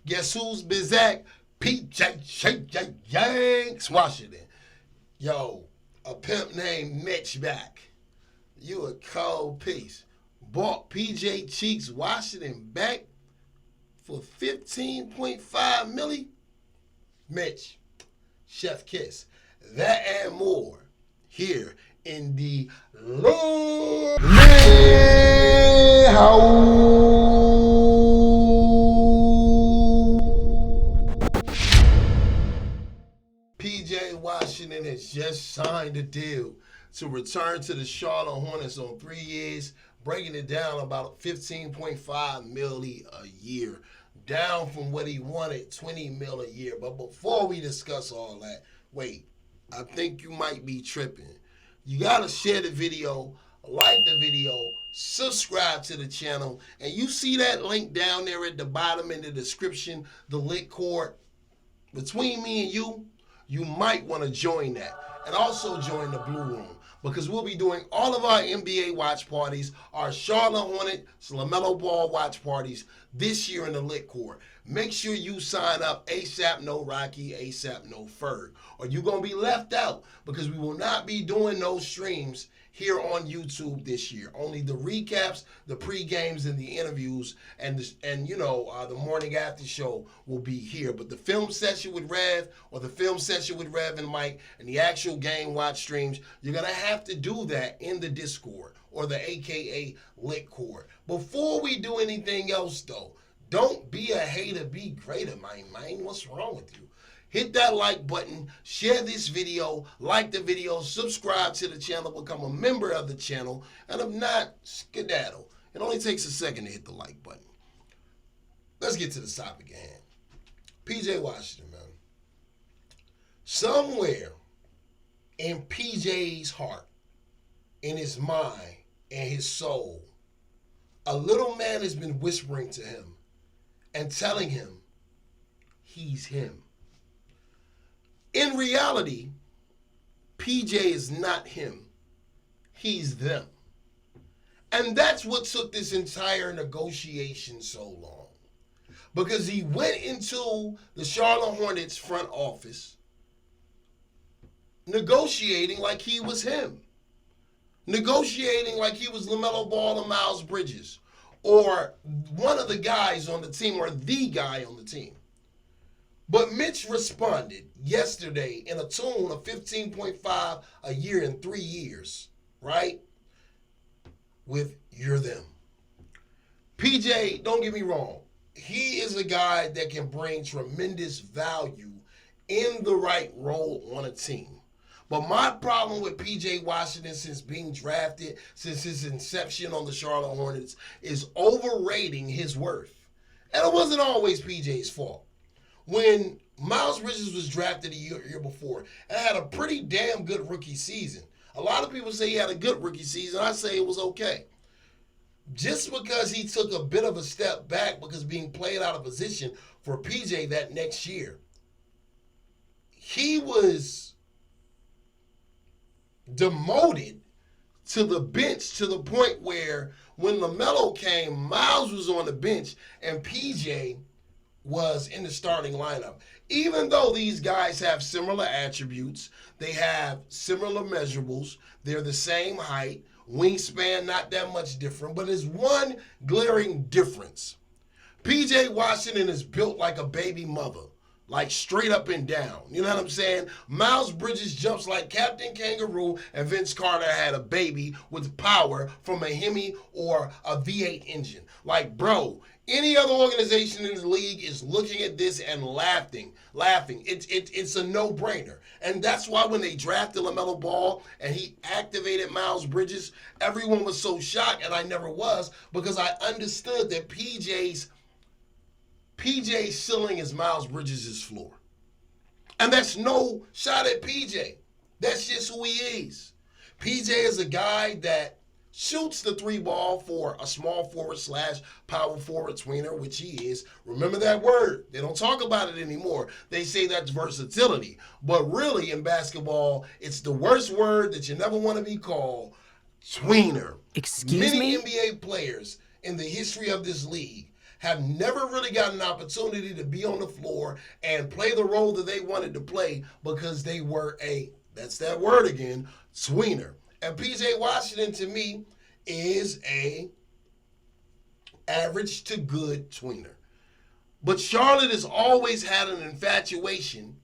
Guess who's Bizak? PJ Shake Yanks Washington. Yo, a pimp named Mitch back. You a cold piece. Bought PJ Cheeks Washington back for 15.5 milli. Mitch, Chef Kiss. That and more here in the PJ Washington has just signed a deal to return to the Charlotte Hornets on 3 years, breaking it down about 15.5 milli a year, down from what he wanted, 20 mil a year. But before we discuss all that, wait, I think you might be tripping. You gotta share the video, like the video, subscribe to the channel, and you see that link down there at the bottom in the description, the lit cord. Between me and you might want to join that. And also join the Blue Room, because we'll be doing all of our NBA watch parties, our Charlotte Hornets, LaMelo Ball watch parties this year in the Lit Court. Make sure you sign up ASAP No Rocky, ASAP No Ferg, or you're going to be left out, because we will not be doing those streams here on YouTube this year. Only the recaps, the pre-games, and the interviews, and the morning after show will be here. But the film session with Rev, or the film session with Rev and Mike, and the actual game watch streams, you're going to have to do that in the Discord, or the AKA Lit Court. Before we do anything else, though, don't be a hater, be greater, man. What's wrong with you? Hit that like button, share this video, like the video, subscribe to the channel, become a member of the channel, and if not, skedaddle. It only takes a second to hit the like button. Let's get to the topic at hand. PJ Washington, man. Somewhere in PJ's heart, in his mind, and his soul, a little man has been whispering to him and telling him he's him. In reality, PJ is not him. He's them. And that's what took this entire negotiation so long. Because he went into the Charlotte Hornets front office negotiating like he was him. Negotiating like he was LaMelo Ball or Miles Bridges, or one of the guys on the team, or the guy on the team. But Mitch responded yesterday in a tune of 15.5 a year in 3 years, right? With "you're them." PJ, don't get me wrong, he is a guy that can bring tremendous value in the right role on a team. But my problem with PJ Washington since being drafted, since his inception on the Charlotte Hornets, is overrating his worth. And it wasn't always PJ's fault. When Miles Bridges was drafted a year before, and had a pretty damn good rookie season. A lot of people say he had a good rookie season. I say it was okay. Just because he took a bit of a step back because being played out of position for PJ that next year, he was demoted to the bench to the point where when LaMelo came, Miles was on the bench and PJ was in the starting lineup. Even though these guys have similar attributes, they have similar measurables, they're the same height, wingspan not that much different, but there's one glaring difference. PJ Washington is built like a baby mother, like straight up and down. You know what I'm saying? Miles Bridges jumps like Captain Kangaroo, and Vince Carter had a baby with power from a Hemi or a V8 engine. Like, bro, any other organization in the league is looking at this and laughing. It's a no-brainer. And that's why when they drafted LaMelo Ball and he activated Miles Bridges, everyone was so shocked, and I never was, because I understood that PJ's ceiling is Miles Bridges' floor. And that's no shot at PJ. That's just who he is. PJ is a guy that shoots the three ball for a small forward / power forward tweener, which he is. Remember that word. They don't talk about it anymore. They say that's versatility. But really in basketball, it's the worst word that you never want to be called, tweener. Excuse me? Many NBA players in the history of this league have never really got an opportunity to be on the floor and play the role that they wanted to play because they were that's that word again, tweener. And PJ Washington, to me, is a average to good tweener. But Charlotte has always had an infatuation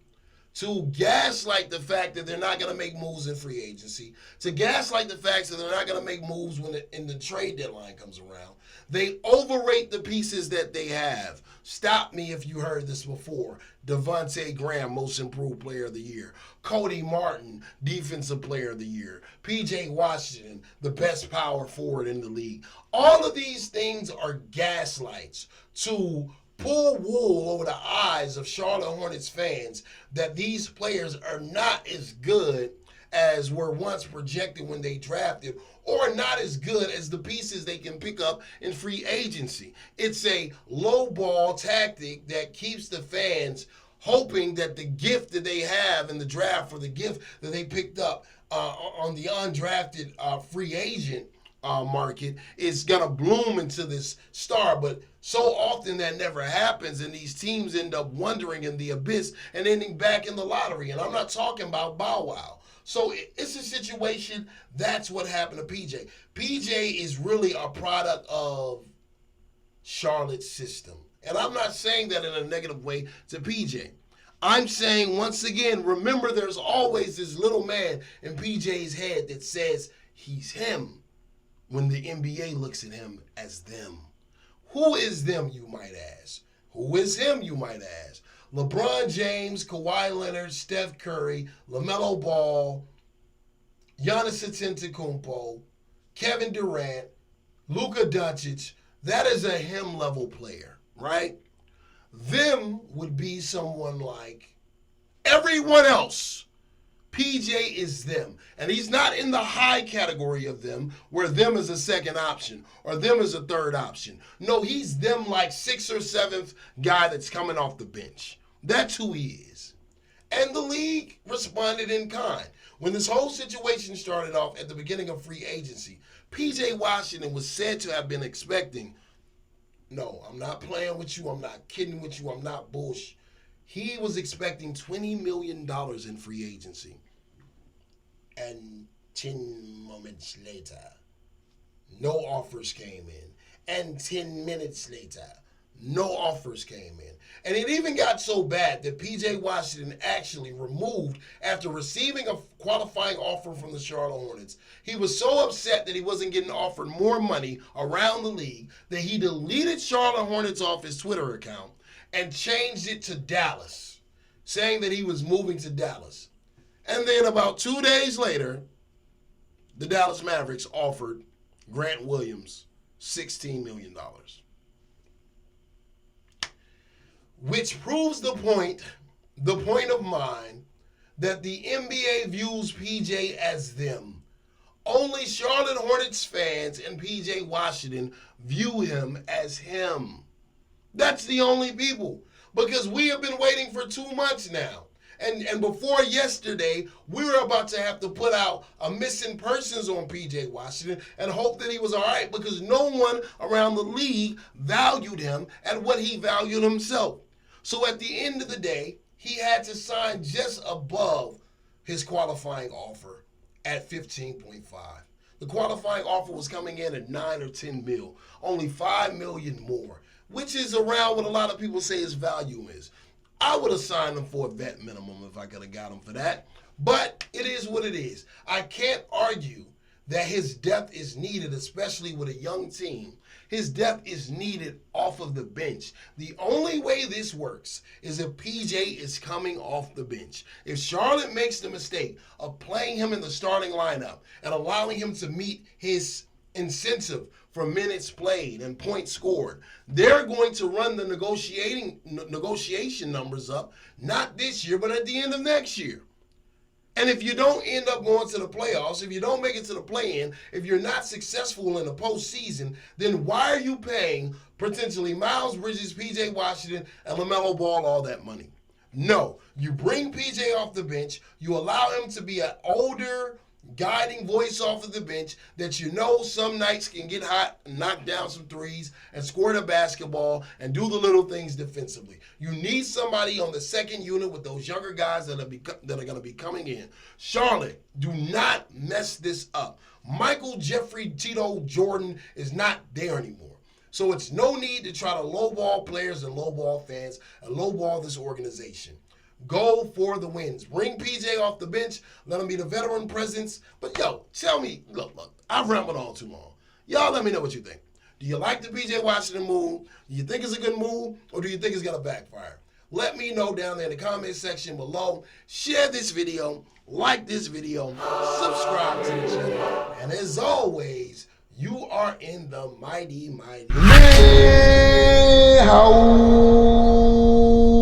to gaslight the fact that they're not going to make moves in free agency, to gaslight the fact that they're not going to make moves when the trade deadline comes around. They overrate the pieces that they have. Stop me if you heard this before. Devontae Graham, Most Improved Player of the Year. Cody Martin, Defensive Player of the Year. PJ Washington, the best power forward in the league. All of these things are gaslights to pull wool over the eyes of Charlotte Hornets fans that these players are not as good as were once projected when they drafted, or not as good as the pieces they can pick up in free agency. It's a low ball tactic that keeps the fans hoping that the gift that they have in the draft, or the gift that they picked up on the undrafted free agent market, is going to bloom into this star. But so often that never happens, and these teams end up wandering in the abyss and ending back in the lottery. And I'm not talking about Bow Wow. So it's a situation. That's what happened to PJ. PJ is really a product of Charlotte's system. And I'm not saying that in a negative way to PJ. I'm saying, once again, remember, there's always this little man in PJ's head that says he's him when the NBA looks at him as them. Who is them, you might ask? Who is him, you might ask? LeBron James, Kawhi Leonard, Steph Curry, LaMelo Ball, Giannis Antetokounmpo, Kevin Durant, Luka Doncic. That is a him-level player, right? Them would be someone like everyone else. PJ is them. And he's not in the high category of them, where them is a second option or them is a third option. No, he's them like sixth or seventh guy that's coming off the bench. That's who he is. And the league responded in kind. When this whole situation started off at the beginning of free agency, PJ Washington was said to have been expecting, no, I'm not playing with you, I'm not kidding with you, I'm not bullshit. He was expecting $20 million in free agency. And 10 moments later, no offers came in. And 10 minutes later, no offers came in. And it even got so bad that PJ Washington actually removed, after receiving a qualifying offer from the Charlotte Hornets, he was so upset that he wasn't getting offered more money around the league that he deleted Charlotte Hornets off his Twitter account and changed it to Dallas, saying that he was moving to Dallas. And then about 2 days later, the Dallas Mavericks offered Grant Williams $16 million. Which proves the point of mine, that the NBA views PJ as them. Only Charlotte Hornets fans and PJ Washington view him as him. That's the only people. Because we have been waiting for 2 months now. And before yesterday, we were about to have to put out a missing persons on PJ Washington and hope that he was all right, because no one around the league valued him at what he valued himself. So at the end of the day, he had to sign just above his qualifying offer at 15.5. The qualifying offer was coming in at 9 or 10 mil, only 5 million more, which is around what a lot of people say his value is. I would have signed him for a vet minimum if I could have got him for that. But it is what it is. I can't argue that his depth is needed, especially with a young team. His depth is needed off of the bench. The only way this works is if PJ is coming off the bench. If Charlotte makes the mistake of playing him in the starting lineup and allowing him to meet his incentive for minutes played and points scored, they're going to run the negotiation numbers up, not this year, but at the end of next year. And if you don't end up going to the playoffs, if you don't make it to the play-in, if you're not successful in the postseason, then why are you paying potentially Miles Bridges, PJ Washington, and LaMelo Ball all that money? No, you bring PJ off the bench, you allow him to be an older guiding voice off of the bench that you know some nights can get hot and knock down some threes and score the basketball and do the little things defensively. You need somebody on the second unit with those younger guys that are going to be coming in. Charlotte, do not mess this up. Michael Jeffrey Tito Jordan is not there anymore. So it's no need to try to lowball players and lowball fans and lowball this organization. Go for the wins. Bring PJ off the bench. Let him be the veteran presence. But, yo, tell me, look, I've rambled on too long. Y'all let me know what you think. Do you like the PJ Washington move? Do you think it's a good move? Or do you think it's going to backfire? Let me know down there in the comment section below. Share this video. Like this video. Subscribe to the channel. And as always, you are in the mighty, mighty LitHoUsE.